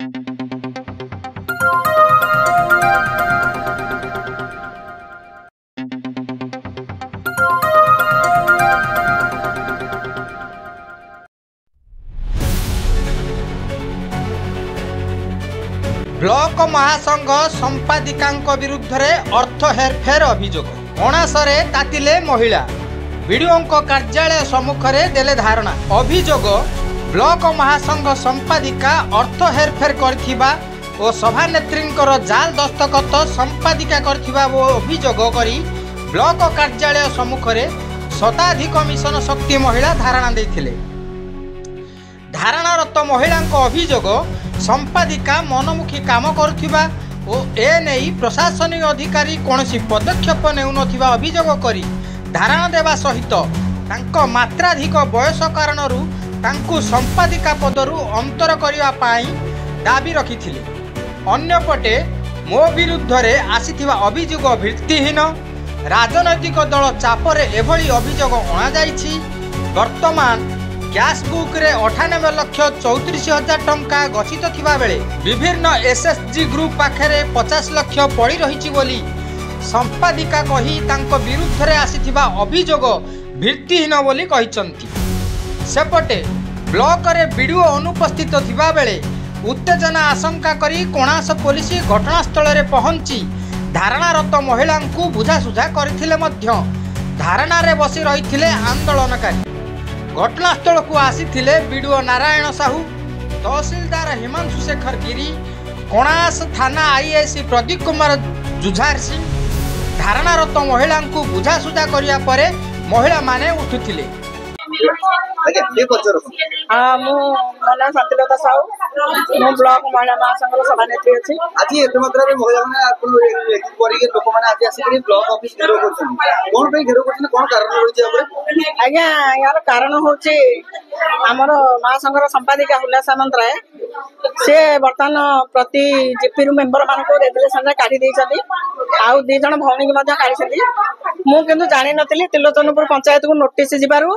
Block महासंघ संपादिका विरुद्ध अर्थ हेरफेर अभियोग अणासरे तातिले महिला वीडियो कार्यालय सम्मुख में देले धारणा। अभियोग ब्लॉक महासंघ संपादिका अर्थ हेरफेर करथिबा और सभानेत्री जाल दस्तखत संपादिका करथिबा वो अभियोग करी ब्लॉक कार्यालय सम्मुख में शताधिक मिशन शक्ति महिला धारणा देथिले। धारणारत महिला अभियोग संपादिका मनमुखी काम करुथिबा और एने प्रशासनिक अधिकारी कौनसी पदक्षेप नेउनथिबा अभियोग करी धारणा देवा सहित तांको मात्राधिक बयस कारणरू तांको संपादिका पदरू अंतर करिवा पाई दाबी रखिथिले। अन्यपटे मो विरुद्ध रे आसीथिबा अभियोग भित्तिहीन राजनैतिक दल चापरे एभली अभियोग अणा जाइछि। वर्तमान कैश बुक रे 98,34,000 टंका गछित थिबा बेले विभिन्न एसएसजी ग्रुप पाखरे 50 लाख पड़ी रही बोली संपादिका कही तांको विरुद्ध रे आसीथिबा अभियोग भित्तिहीन बोली कहिसंती। सेपटे ब्लॉक रे वीडियो अनुपस्थित थिबा बेले उत्तेजना आशंका करी कोणास पुलिस घटनास्थल रे पहुंची धारणारत महिला को बुझासुझा करथिले मध्य धारणा रे बसी रहिथिले आंदोलनकारी। घटनास्थल को आसीथिले बीडीओ नारायण साहू, तहसीलदार हिमांशु शेखर गिरी, कोणास थाना आईएससी प्रदीप कुमार जुझार सिंह। धारणारत महिला को बुझासुझा करिया परे महिला माने उठुथिले। मना शांतिलता साहू मो ब्लॉक महिला महासंघ सभानेत्री अच्छी। आज एत मात्रा रे महिला माने आपन परिगे लोक माने आज आसी ब्लॉक ऑफिस घेरो करछन कोन पे घेरो करछन कोन कारण होई छै? आज्ञा यार कारण होची हमर महासंघर संपादिका हुला सामंतराय से वर्तमान प्रति जीपी रु मेंबर मान को रेगुलेशन रे काढी देइछथि आउ दी जण भौणी के मध्ये काढिछथि। मु किंतु जानि नथिली तिलोचनपुर पंचायत को नोटिस जिबारु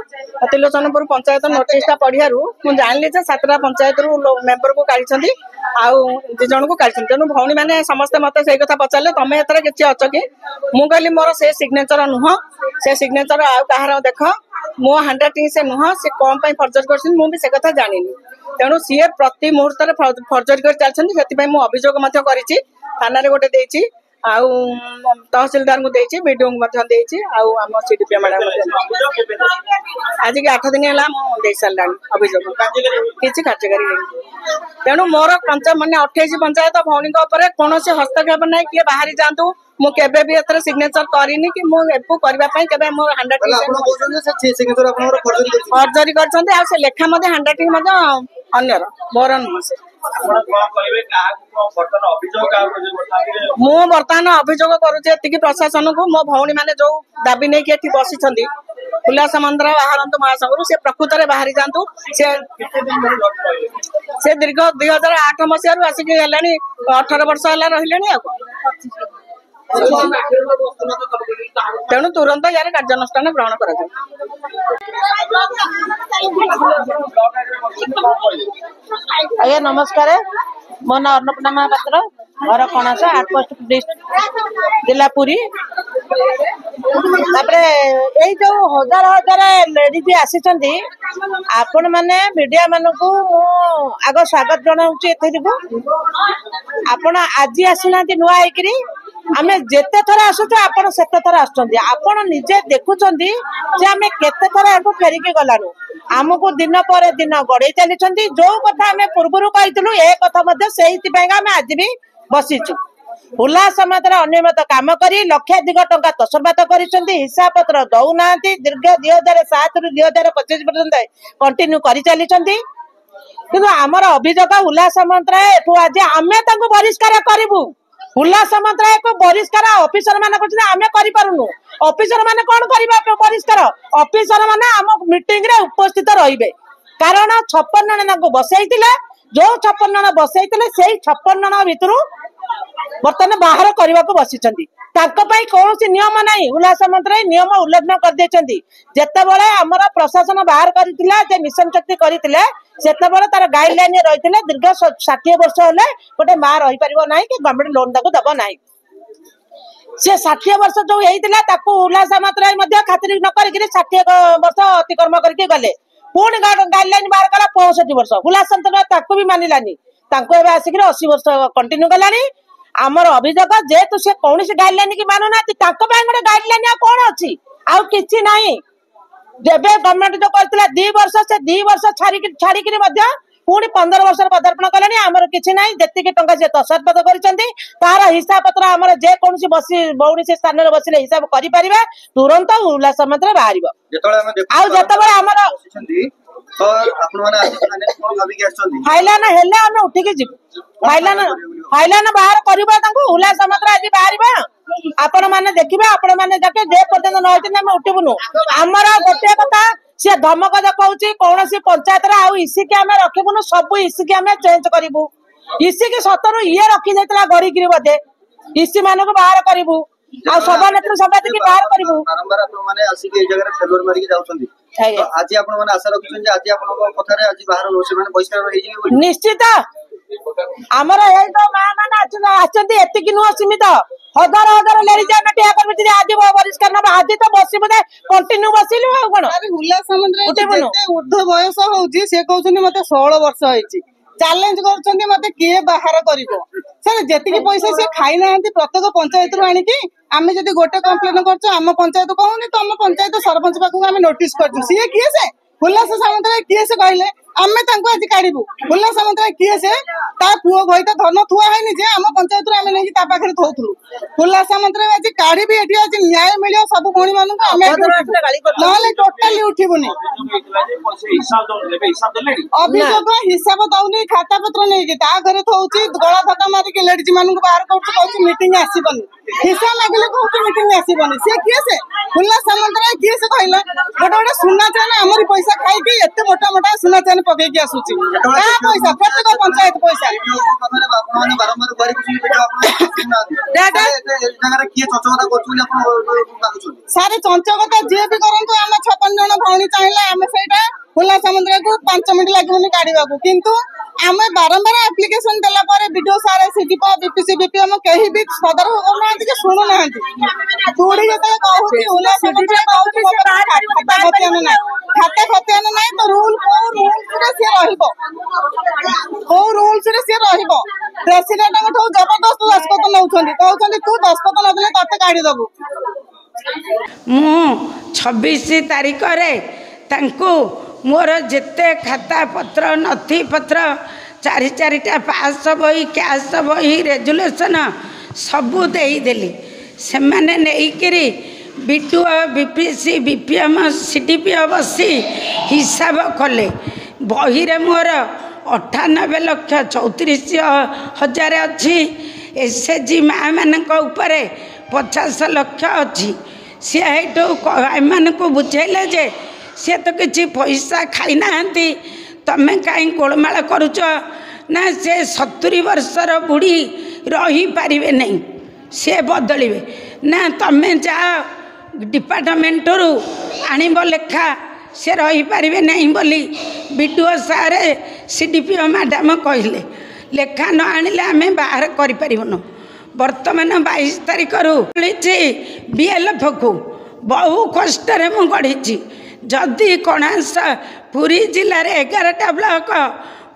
तिलोचनपुर पंचायत नोटिस ता पढियारु मु जानली जे सातरा पंचायत रु मेंबर को काढिछथि आउ दी जण को काढिछथि। तेनु भौणी माने समस्त मते सेई कथा पचाले तमे एतरा किछि अछ कि मु कहली मोर से सिग्नेचर नुह से सिग्नेचर आउ कहार देख मो हैंडराइटिंग से नुह से कम पई फर्जरी करछन मु भी से कथा जानिनी। तेणु सी प्रति मुहूर्त फर्जरी कर चलती मु अभियोग करी थाना रे गोटे देछि आउ तहसीलदार को देछि बीडीओ को आम सीडीपी मैडम आज के 8 दिन है दे सारा अभियोग किसी कार्यकारी। तेणु मोर माने 28 पंचायत भौणी कौन हस्तक्षेप ना किए बाहरी जातु मु केबे भी एतर सिग्नेचर करिनी कि मु एपु करबा पई केबे मोर हैंडराइटिंग फर्जरी करछन्ते आ से लेखा मध्ये हैंडराइटिंग मध्ये अन्यर मोर नुसे। मु वर्तमान अभियोग करुचे एतिकी प्रशासन को मो भौणी माने जो दाबी नहीं कि बसी उल्लास मंदिर बाहर महासंघ से प्रकृत में बाहरी जातु से दीर्घ 2008 मसीह आसिक 18 वर्ष है रही तेणु तुरंत यार कार्यानुष्ठान ग्रहण कर। आज्ञा नमस्कार मो ना अन्नपूर्णा महापात्र घर कणास 8 पोस्ट जिला पुरी। यही जो हजार हजार लेडीज आसी आपण मैंने मीडिया मान को आग स्वागत जनाऊँ। आपण आज आसीना नुआ होकरी आम जिते थर आसुचु आपण सेते थर आसुचंदी निजे देखुचंदी जे आम केते थर याको फेरिकी गलानु आमको दिन पर दिन गड़े चली जो कथा आम पूर्व कहीलु ए कथा आम आज भी बसीचु। उल्लास समाज अनियमित काम करी लक्षाधिक टंका तसरबात कर हिसाब पत्र दौना दीर्घ 2007 रु 2025 पर्यंत कंटिन्यू कर चली कि आमर अभियोग उल्लास मंत्रालय आज आम बहिष्कार करूँ। उल्लास मंत्रालय को बहिष्कार ऑफिसर मान आम करूँ ऑफिसर मान कौन कर बहिष्कार ऑफिसर मान आम मीटिंग रे उपस्थित रहिबे कारण 56 जन को बसई जो 56 जन बसई से 56 जन भितर बर्तमान बाहर करने को बसी कौन नियम ना उल्लास मंत्री नियम उल्लंघन कर जितेबाला आमर प्रशासन बाहर कर मिशन शक्ति करते तार गाइडलाइन रही दीर्घ 60 वर्ष हेले गोटे माँ रही पार ना कि गवर्नमेंट लोन दब ना सी 60 वर्ष जो होता उल्लास मंत्री खातिर न कर 60 वर्ष अतिक्रम करके गले पुणी गाइडलाइन बाहर कला 65 वर्ष उल्लास मंत्री भी मानिलानी आसिक 80 वर्ष कंटिन्यू गलानी आमर अभियोग जेहेतु से कौन गाइडलाइन की मानुना गोटे गाइडलाइन कौन अच्छी आउ कि ना जब गवर्नमेंट जो करता 2 वर्ष से 2 वर्ष छाड़ी पुणी 15 वर्ष पदार्पण कले आमर कि ना जी टाँग से तस्पद कर हिसाब पत्र आम जेको बौणी से स्थान में बसले हिसाब कर तुरंत उल्लास मंत्री बाहर आमर फाइलान हेले आम उठिकी जीव फाइलान बाहर करवा उल्लास मंत्री आज बाहर आपण मैंने देखिए आपण मैंने जाके जे पर्यटन न उठबुनु आमर गोटे कथा सी धमक देखा कौन पंचायत इसी के आम रखबुनु सब इसी के आम चेंज करूँ इसी की सतरु ये रखी जाता गड़िकी बोधे इसी मान बाहर करूँ सभा नेत्री संपादक बाहर करूँ निश्चित आमर माँ मैंने एतिक नुह सीमित हजार हजार लेडीज आज बहिष्कार आज तो बस बोधे कंटिन्यू बसिलु कौन उल्लास मंत्री ऊर्ध्व बयस होची से कहउछनी मते 16 वर्ष होईची चैलेंज करछन्ती मते किए बाहर करिवो सर जेतिकी पैसा से खाई नाहंती प्रत्येक पंचायत रु आनिकी आमे जदी गोटे कंप्लेन करछो आम पंचायत कहूनी तो आम पंचायत सरपंच पाखु आमे नोटिस करछु सी किए से उल्लास सामंतराय किए से कहले आमे तांको आज काढिबु उल्लास सामंतराय किए से ता पुओ भइता धन थुआ हैनी जे आम पंचायत रे आमे नै ता पाखरे थौथुलु उल्लास सामंतराय आज काढिबि एठी आज न्याय मिलियो सब भणी मानु आमे नले टोटली उठिबुनी अभियोग हिसाब दउनी खाता पत्र नै कि ता घरे थौची गळा धक्का मारि के लेडीज मानु बाहर करछु कहू मीटिंग आसीबनी हिसाब लागले कहू मीटिंग आसीबनी से किए से उल्लास सामंतराय किए से कहला गोटे गोटे सुना चाने हमरी पैसा खाई के एते मोटा मोटा सुना चाने पके के आसुची का पैसा प्रत्येक पंचायत पैसा सारे चंचकता जे भी करंतु हम 56 जन भौणी चाहिए आम सेटा उल्लास मंत्री को 5 मिनट लागुनी काढिबा को किंतु आमे बारंबार एप्लिकेशन देला परे वीडियो सारे सीडीपो बीपीसी बीपीएम कहीं भी सदर होना के सुनु नाहंती थोड़ी जते कहूची उल्लास मंत्री कहूची खाता खतियान ना खाता खतियान ना तो रूल रे से रहिबो को रूल्स रे से रहिबो प्रेसिडेंट को जबरदस्त दस्खत नउछंती कहउछंती तू दस्खत न देले तते काढी दबु मु 26 तारीख रे तांको मोर जिते खाता पत्र नथी पत्र 4-4टा पास बही कैश बही रेजुलेशन सबू देदेली से मैंने नहीं बीडीओ बीपीसी बीपीएम सीडीपीओ बसी हिसाब कले बही रे मोर 98,34,000 अच्छी एसएचजी माँ मान 50 लाख अच्छी सी एम को बुझेले जे सी तो किसी पैसा खाई ना तमें कहीं गोलमाल करुच ना से 70 वर्षर बुढ़ी रही पारे नहीं सी बदल ना तमें जा डिपार्टमेंट रू आणब लेखा से रही पारे नहीं बोली बीडीओ सारे सीडीपीओ मैडम कहले लेखा न आनिले आमे बाहर करूँ बर्तमान 22 तारीख रू बीएलएफ को बहु कष्ट मु गढ़ी जदि कणास पुरी जिले में 11टा ब्लॉक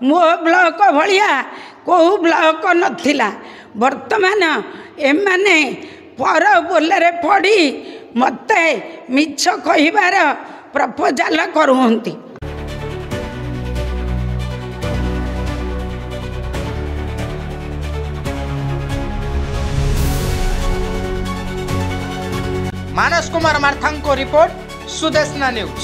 मो ब्लॉक भाया कौ ब्लॉक नथिला वर्तमान एमाने पर बोलरे पड़ी मते मिछ कहिबार प्रपोजाल करुहंती। मानस कुमार मार्थांको रिपोर्ट सुदेशना न्यूज।